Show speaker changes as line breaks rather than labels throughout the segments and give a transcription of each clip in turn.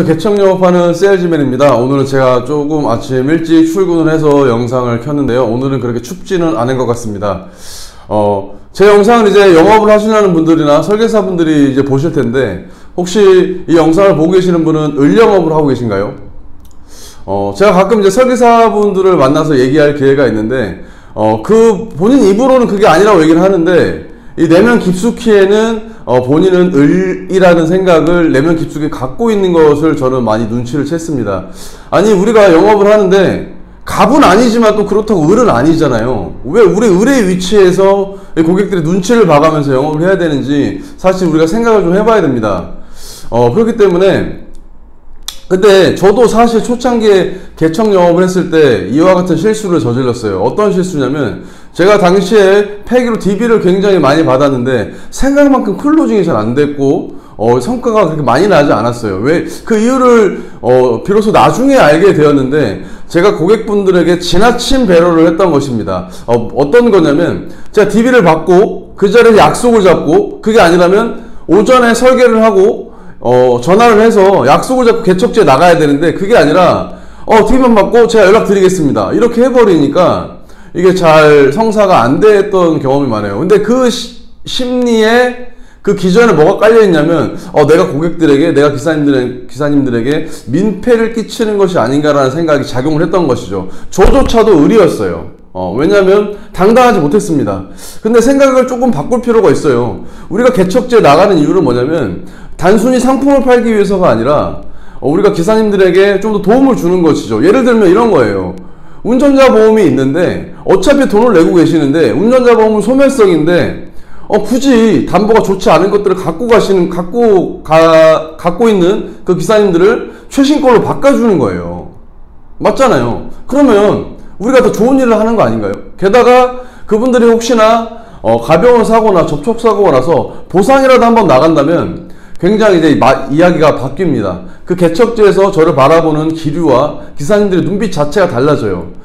개척 영업하는 세일즈맨입니다. 오늘은 제가 조금 아침 일찍 출근을 해서 영상을 켰는데요. 오늘은 그렇게 춥지는 않은 것 같습니다. 제 영상을 이제 영업을 하시려는 분들이나 설계사분들이 이제 보실 텐데, 혹시 이 영상을 보고 계시는 분은 을영업을 하고 계신가요? 제가 가끔 이제 설계사분들을 만나서 얘기할 기회가 있는데, 본인 입으로는 그게 아니라고 얘기를 하는데, 이 내면 깊숙이에는 본인은 을이라는 생각을 내면 깊숙이 갖고 있는 것을 저는 많이 눈치를 챘습니다. 아니, 우리가 영업을 하는데 갑은 아니지만 또 그렇다고 을은 아니잖아요. 왜 우리 을의 위치에서 고객들이 눈치를 봐가면서 영업을 해야 되는지 사실 우리가 생각을 좀 해봐야 됩니다. 그렇기 때문에, 근데 저도 사실 초창기에 개척 영업을 했을 때 이와 같은 실수를 저질렀어요. 어떤 실수냐면, 제가 당시에 폐기로 DB를 굉장히 많이 받았는데 생각만큼 클로징이 잘 안 됐고 성과가 그렇게 많이 나지 않았어요. 왜? 그 이유를 비로소 나중에 알게 되었는데, 제가 고객분들에게 지나친 배려를 했던 것입니다. 어떤 거냐면, 제가 DB를 받고 그 자리에 약속을 잡고, 그게 아니라면 오전에 설계를 하고 전화를 해서 약속을 잡고 개척지에 나가야 되는데, 그게 아니라 DB만 받고 제가 연락드리겠습니다 이렇게 해버리니까 이게 잘 성사가 안 됐던 경험이 많아요. 근데 그 심리에 그 기전에 뭐가 깔려있냐면, 내가 고객들에게, 내가 기사님들에게 민폐를 끼치는 것이 아닌가라는 생각이 작용을 했던 것이죠. 저조차도 을이었어요. 왜냐면 당당하지 못했습니다. 근데 생각을 조금 바꿀 필요가 있어요. 우리가 개척지에 나가는 이유는 뭐냐면, 단순히 상품을 팔기 위해서가 아니라 우리가 기사님들에게 좀 더 도움을 주는 것이죠. 예를 들면 이런 거예요. 운전자 보험이 있는데 어차피 돈을 내고 계시는데, 운전자 보험은 소멸성인데 굳이 담보가 좋지 않은 것들을 갖고 있는 그 기사님들을 최신 걸로 바꿔주는 거예요. 맞잖아요. 그러면 우리가 더 좋은 일을 하는 거 아닌가요? 게다가 그분들이 혹시나 가벼운 사고나 접촉사고가 나서 보상이라도 한번 나간다면 굉장히 이제 이야기가 바뀝니다. 그 개척지에서 저를 바라보는 기류와 기사님들의 눈빛 자체가 달라져요.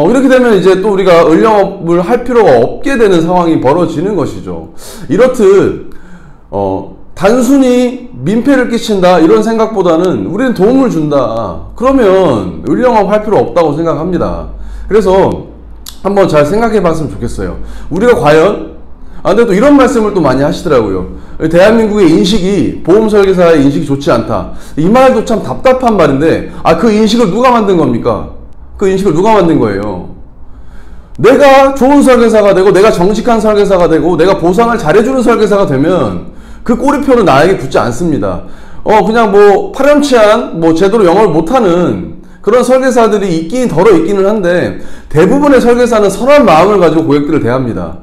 이렇게 되면 이제 또 우리가 을영업을 할 필요가 없게 되는 상황이 벌어지는 것이죠. 이렇듯 단순히 민폐를 끼친다 이런 생각보다는 우리는 도움을 준다, 그러면 을영업 할 필요 없다고 생각합니다. 그래서 한번 잘 생각해 봤으면 좋겠어요. 우리가 과연, 근데 또 이런 말씀을 또 많이 하시더라고요. 대한민국의 인식이, 보험 설계사의 인식이 좋지 않다. 이 말도 참 답답한 말인데, 그 인식을 누가 만든 겁니까? 그 인식을 누가 만든 거예요? 내가 좋은 설계사가 되고, 내가 정직한 설계사가 되고, 내가 보상을 잘해주는 설계사가 되면 그 꼬리표는 나에게 붙지 않습니다. 그냥 파렴치한 제대로 영업을 못하는 그런 설계사들이 있기는 한데, 대부분의 설계사는 선한 마음을 가지고 고객들을 대합니다.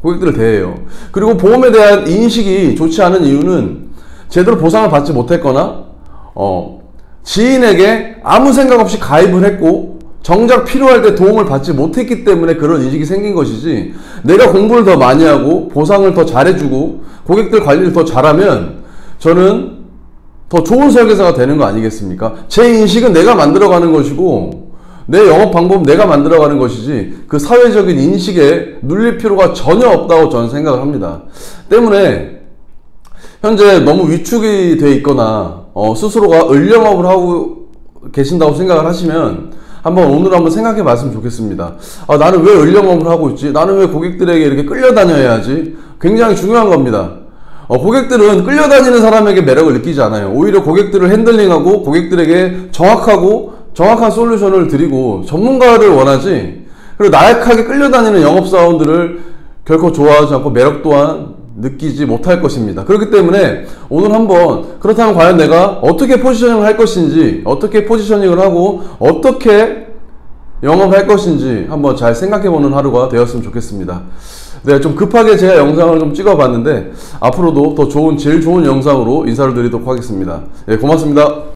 고객들을 대해요. 그리고 보험에 대한 인식이 좋지 않은 이유는 제대로 보상을 받지 못했거나 지인에게 아무 생각 없이 가입을 했고 정작 필요할 때 도움을 받지 못했기 때문에 그런 인식이 생긴 것이지, 내가 공부를 더 많이 하고 보상을 더 잘해주고 고객들 관리를 더 잘하면 저는 더 좋은 설계사가 되는 거 아니겠습니까? 제 인식은 내가 만들어가는 것이고, 내 영업 방법은 내가 만들어가는 것이지, 그 사회적인 인식에 눌릴 필요가 전혀 없다고 저는 생각을 합니다. 때문에 현재 너무 위축이 돼 있거나 스스로가 을영업을 하고 계신다고 생각을 하시면 오늘 한번 생각해 봤으면 좋겠습니다. 나는 왜 을영업을 하고 있지? 나는 왜 고객들에게 이렇게 끌려다녀야 하지? 굉장히 중요한 겁니다. 고객들은 끌려다니는 사람에게 매력을 느끼지 않아요. 오히려 고객들을 핸들링하고 고객들에게 정확한 솔루션을 드리고 전문가를 원하지, 그리고 나약하게 끌려다니는 영업사원들을 결코 좋아하지 않고 매력 또한 느끼지 못할 것입니다. 그렇기 때문에 오늘 한번, 그렇다면 과연 내가 어떻게 포지셔닝을 할 것인지, 어떻게 포지셔닝을 하고 어떻게 영업할 것인지 한번 잘 생각해보는 하루가 되었으면 좋겠습니다. 네, 좀 급하게 제가 영상을 좀 찍어봤는데 앞으로도 더 제일 좋은 영상으로 인사를 드리도록 하겠습니다. 네, 고맙습니다.